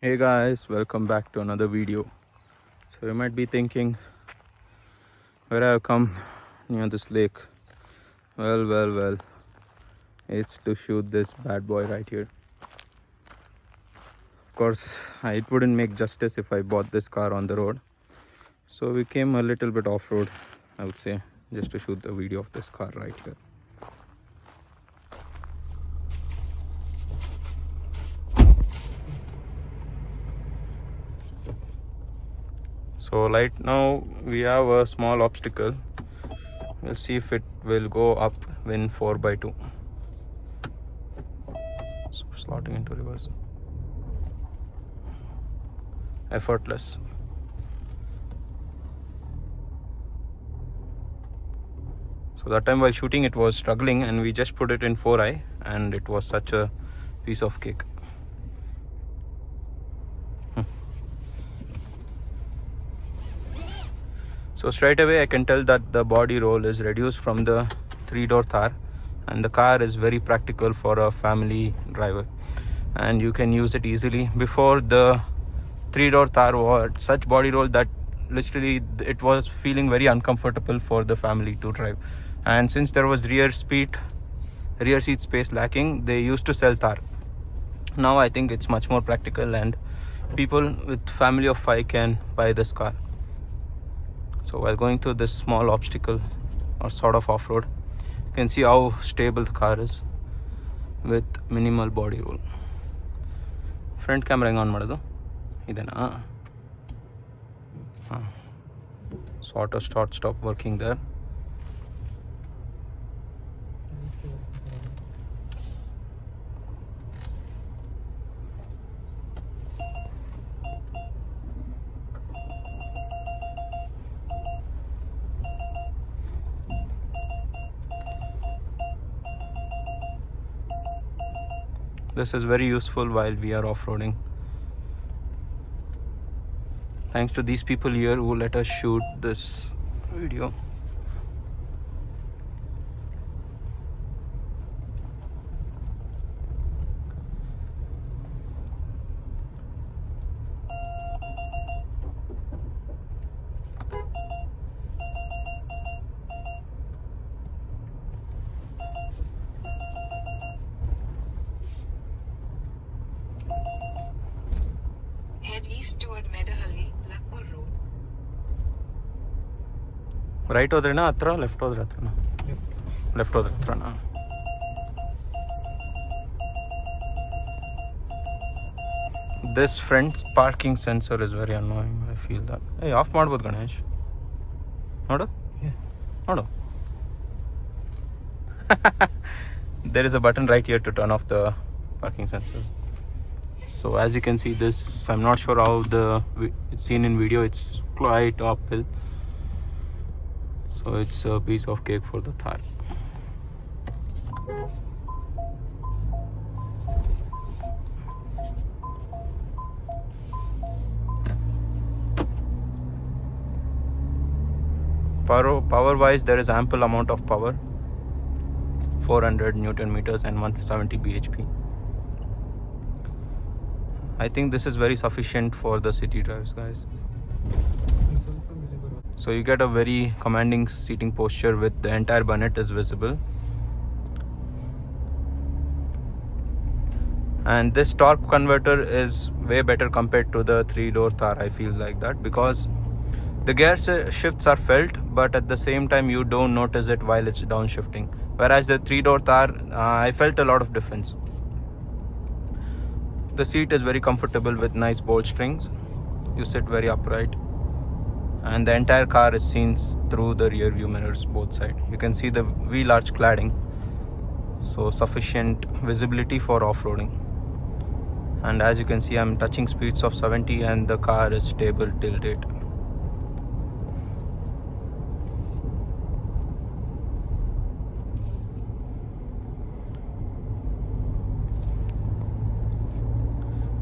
Hey guys, welcome back to another video. So you might be thinking where I've come near this lake. Well, it's to shoot this bad boy right here. Of course, it wouldn't make justice if I bought this car on the road. So we came a little bit off-road, I would say, just to shoot the video of this car right here. So right now we have a small obstacle. We'll see if it will go up in 4x2. So slotting into reverse. Effortless. So that time while shooting it was struggling, and we just put it in 4i and it was such a piece of cake. So straight away I can tell that the body roll is reduced from the 3-door Thar, and the car is very practical for a family driver and you can use it easily. Before, the 3-door Thar was such body roll that literally it was feeling very uncomfortable for the family to drive, and since there was rear seat space lacking, they used to sell Thar. Now I think it's much more practical and people with family of 5 can buy this car. So while going through this small obstacle or sort of off-road, you can see how stable the car is with minimal body roll. Front camera hang on ಮಾಡೋದು ಇದೆನಾ? So auto stop working there. This is very useful while we are off-roading. Thanks to these people here who let us shoot this video. Head east toward Medahalli, Lakpur Road. Right ಹೋದ್ರೇನಾ ಹತ್ರ, left ಹೋದ್ರೆ ಹತ್ರನಾ? Left ಹೋದ್ರೆ ಹತ್ರನಾ? This front parking sensor is very annoying. I feel that. Hey, off ಮಾಡ್ಬೋದು ಗಣೇಶ್. ನೋಡು ನೋಡು. There is a button right here to turn off the parking sensors. So as you can see, this, I'm not sure how it's seen in video, it's quite uphill. So it's a piece of cake for the Thar. Power wise, there is ample amount of power, 400 Newton meters and 170 bhp. I think this is very sufficient for the city drives, guys. So you get a very commanding seating posture with the entire bonnet is visible. And this torque converter is way better compared to the 3-door Thar. I feel like that because the gear shifts are felt, but at the same time you don't notice it while it's downshifting. Whereas the 3-door Thar, I felt a lot of difference. The seat is very comfortable with nice bolt strings. You sit very upright. And the entire car is seen through the rear view mirrors both sides. You can see the wheel arch cladding. So sufficient visibility for off-roading. And as you can see, I'm touching speeds of 70 and the car is stable till date.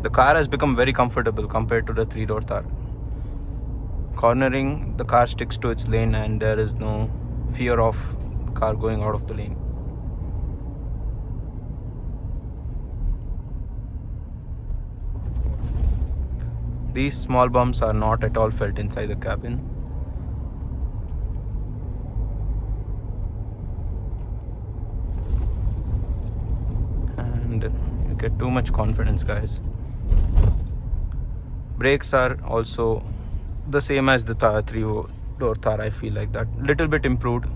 The car has become very comfortable compared to the 3-door Thar. Cornering, the car sticks to its lane and there is no fear of car going out of the lane. These small bumps are not at all felt inside the cabin. And you get too much confidence, guys. Brakes are also the same as the Thar 3-door Thar. I feel like that little bit improved.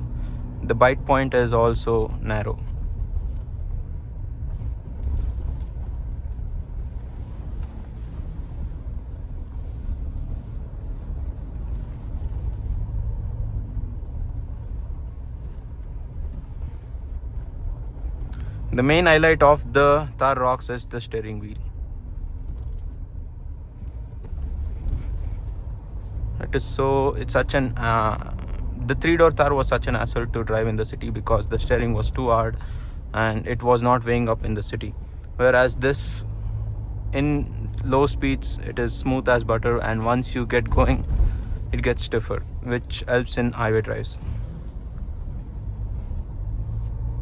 The bite point is also narrow. The main highlight of the Thar Roxx is the steering wheel. It's such an the 3-door Thar was such an hassle to drive in the city because the steering was too hard and it was not weighing up in the city, whereas this, in low speeds, it is smooth as butter, and once you get going it gets stiffer, which helps in highway drives.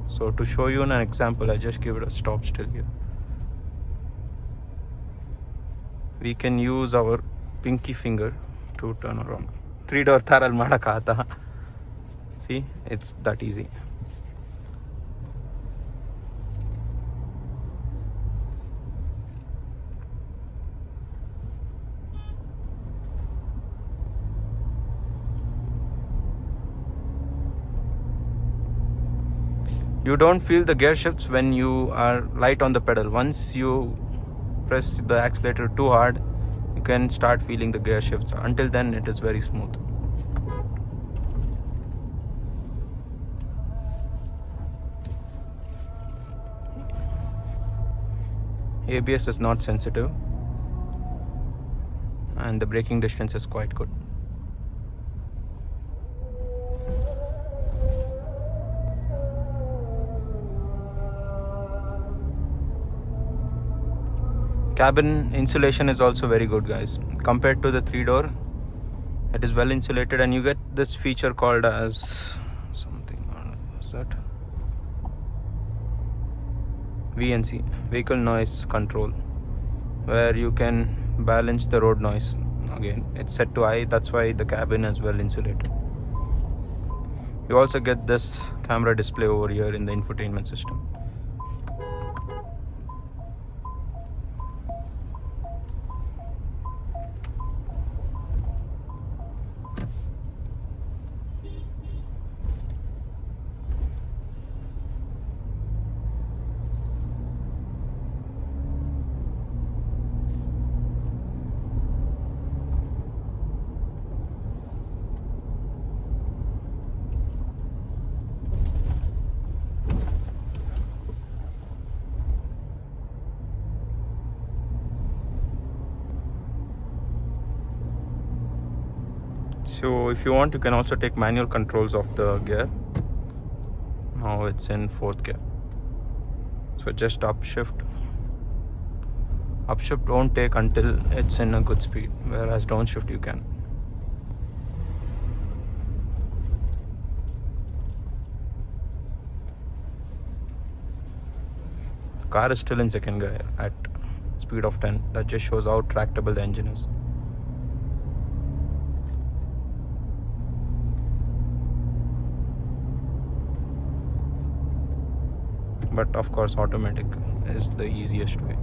So to show you an example, I just give it a stop still here. We can use our pinky finger to turn around. 3-door Thar al madakata. See, it's that easy. You don't feel the gear shifts when you are light on the pedal. Once you press the accelerator too hard, you can start feeling the gear shifts. Until then, it is very smooth. ABS is not sensitive, and the braking distance is quite good. Cabin insulation is also very good, guys. Compared to the 3-door, it is well insulated, and you get this feature called as something, what's that? VNC, vehicle noise control, where you can balance the road noise. Again, it's set to high, that's why the cabin is well insulated. You also get this camera display over here in the infotainment system. So if you want, you can also take manual controls of the gear. Now it's in 4th gear. So just upshift. Upshift won't take until it's in a good speed, whereas downshift you can. The car is still in 2nd gear at speed of 10. That just shows how tractable the engine is. But of course, automatic is the easiest way.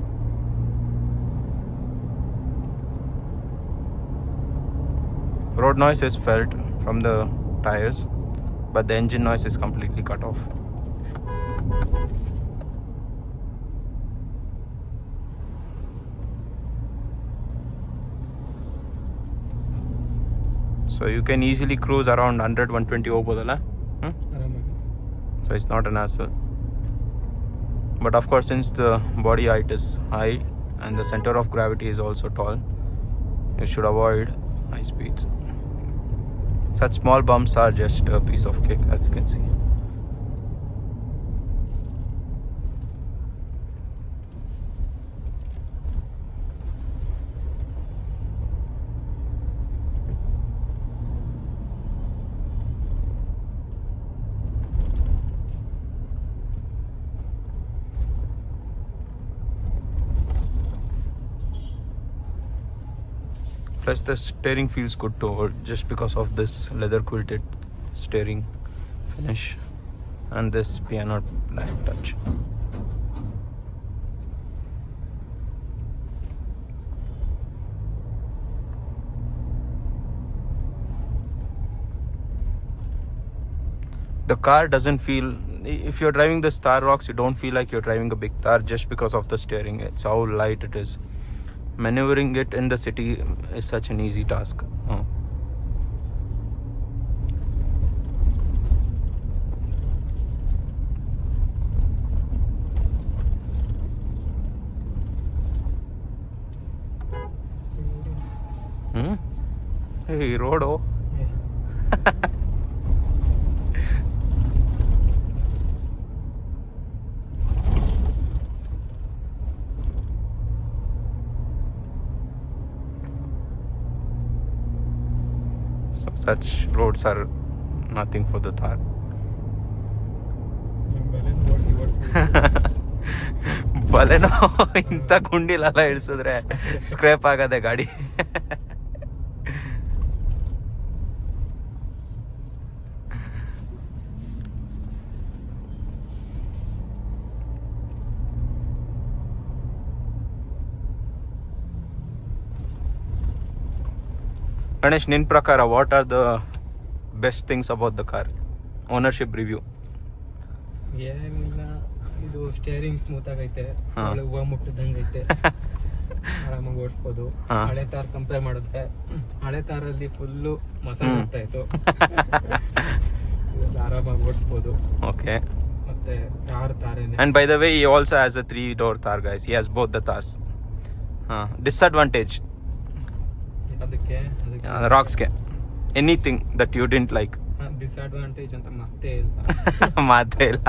Road noise is felt from the tires, but the engine noise is completely cut off. So you can easily cruise around 100-120 ಹೋಗ್ಬೋದಲ್ಲ? So it's not an hassle. But of course, since the body height is high and the center of gravity is also tall, you should avoid high speeds. Such small bumps are just a piece of cake, as you can see. Plus the steering feels good too, just because of this leather quilted steering finish and this piano black touch. The car doesn't feel, if you're driving the Thar Roxx, you don't feel like you're driving a big Thar just because of the steering. It's how light it is. Maneuvering it in the city is such an easy task. Oh. Hey, road, oh. Yeah. So such roads are nothing for the Thar. Baleno ಇಂಥ ಗುಂಡಿಲೆಲ್ಲ ಇಳಿಸಿದ್ರೆ scrape ಆಗದೆ ಗಾಡಿ. ಗಣೇಶ್, ನಿನ್ ಪ್ರಕಾರ what are the best things about the car? Ownership review. ಏನಿಲ್ಲ, ಇದು steering smooth ಆಗೈತೆ, ಹೂವು ಮುಟ್ಟದಂಗೆ ಐತೆ, ಆರಾಮಾಗಿ ಓಡಿಸ್ಬೋದು. ಹಳೆ ತಾರ್ ಕಂಪೇರ್ ಮಾಡಿದ್ರೆ ಹಳೆ ತಾರಲ್ಲಿ ಫುಲ್ಲು ಮಸಾಜ್ ಆಗ್ತಾ ಇತ್ತು, ಆರಾಮಾಗಿ ಓಡಿಸ್ಬೋದು. ಓಕೆ. ಮತ್ತೆ ತಾರೇನೆ. And by the way, he also has a 3-door Thar, guys. He has both the Thars. Disadvantage ಅದಕ್ಕೆ Roxxಗೆ anything that you didn't like? Disadvantage ಅಂತ ಮಾತೇ ಇಲ್ಲ.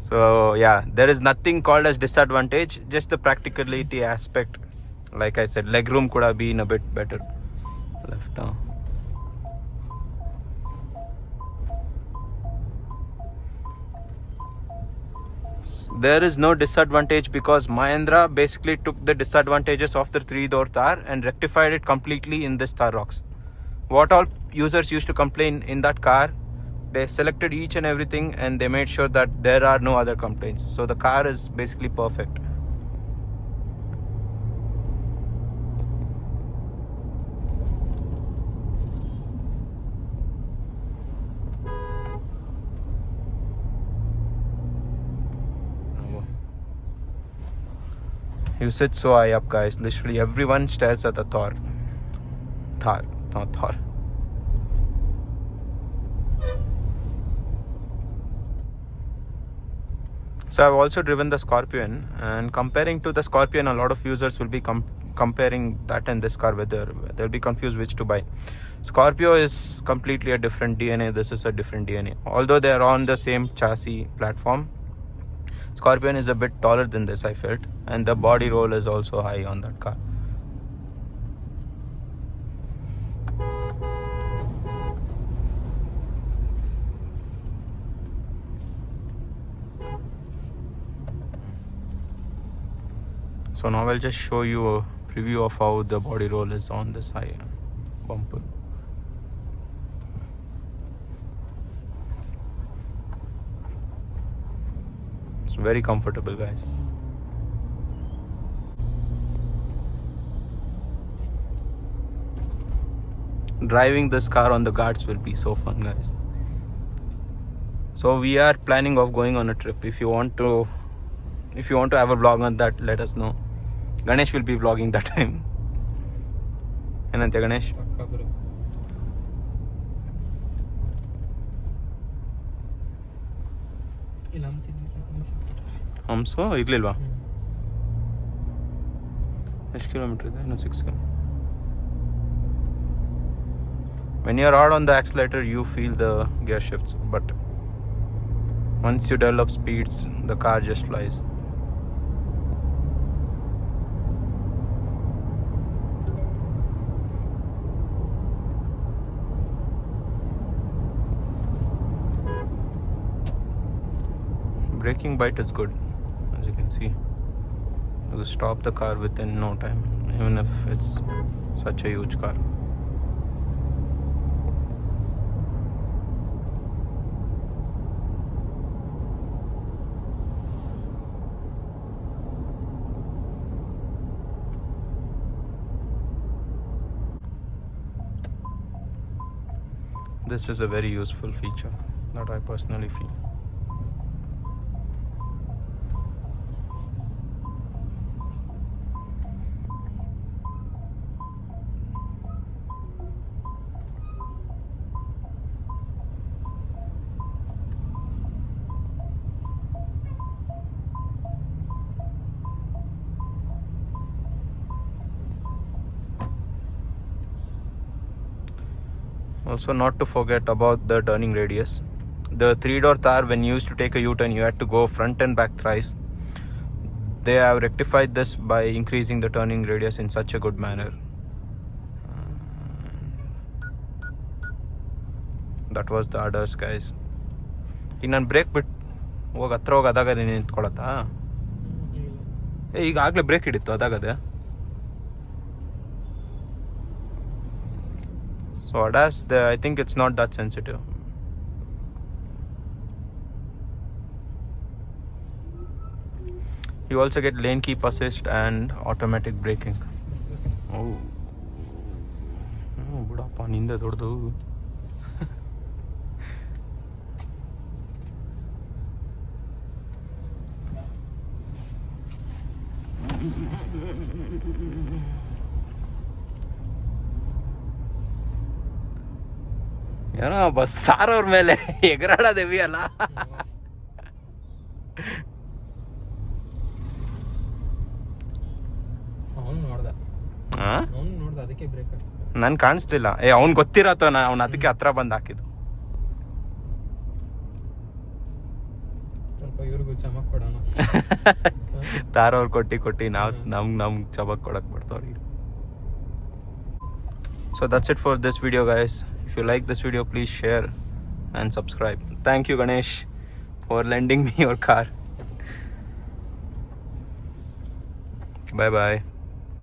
So yeah, there is nothing called as disadvantage, just the practicality aspect. Like I said, legroom could have been a bit better left. There is no disadvantage because Mahindra basically took the disadvantages of the 3-door Thar and rectified it completely in this Thar Roxx. What all users used to complain in that car, they selected each and everything and they made sure that there are no other complaints. So the car is basically perfect. You sit so high up, guys. Literally everyone stares at the Thar. Not Thar. So I've also driven the Scorpion, and comparing to the Scorpion, a lot of users will be comparing that and this car, whether they'll be confused which to buy. Scorpio is completely a different DNA. This is a different DNA. Although they are on the same chassis platform, Scorpion is a bit taller than this, I felt, and the body roll is also high on that car. So now I'll just show you a preview of how the body roll is on this high bumper. It's very comfortable, guys. Driving this car on the ghats will be so fun, guys. So we are planning of going on a trip. If you want to have a vlog on that, let us know. Ganesh will be vlogging that time. Enante Ganesh? ಹಂಸು ಇರ್ಲಿಲ್ವಾ? ಎಷ್ಟು kilometre ಇದೆ? ಇನ್ನು 6 kilometre. When you're hard on the accelerator, you feel the gear shifts, but once you develop speeds, the car just flies. Braking bite is good, as you can see. You stop the car within no time, even if it's such a huge car. This is a very useful feature that I personally feel. Also, not to forget about the turning radius. The 3-door Thar, when you used to take a U-turn, you had to go front and back thrice. They have rectified this by increasing the turning radius in such a good manner. That was the others, guys. ಈಗ ನಾನು break ಬಿಟ್ಟು ಹತ್ರ ಹೋಗಿ ಅದಾಗದೆ ನಿಂತ್ಕೊಳತ್ತಾ? ಈಗಾಗಲೇ break ಹಿಡಿತ್ತು ಅದಾಗದೆ. So ADAS, I think it's not that sensitive. You also get lane keep assist and automatic braking. Yes. Oh, budappa ninde doddu. ಏನೋ bus ಸಾರವ್ರ ಮೇಲೆ ಎಗರಾಡೋದೇವಿ ಅಲ್ಲ. ಅದಕ್ಕೆ ಬ್ರೇಕ್ ನನ್ ಕಾಣಿಸ್ತಿಲ್ಲ. ಅವ್ನ್ ಗೊತ್ತಿರತ್ತ ಅವ್ನ ಅದಕ್ಕೆ ಹತ್ರ ಬಂದ್ ಹಾಕಿದ್ದು. ಸ್ವಲ್ಪ ಇವ್ರಿಗೂ ಚಮಕ್ ಕೊಡೋಣ. ತಾರ್ ಅವ್ರು ಕೊಟ್ಟಿ ನಮ್ ಚಮಕ್ ಕೊಡಕ್ ಬಿಡ್ತಾವ್ರಿ. So that's it for this video, guys. If you like this video, please share and subscribe. Thank you, Ganesh, for lending me your car. Bye bye.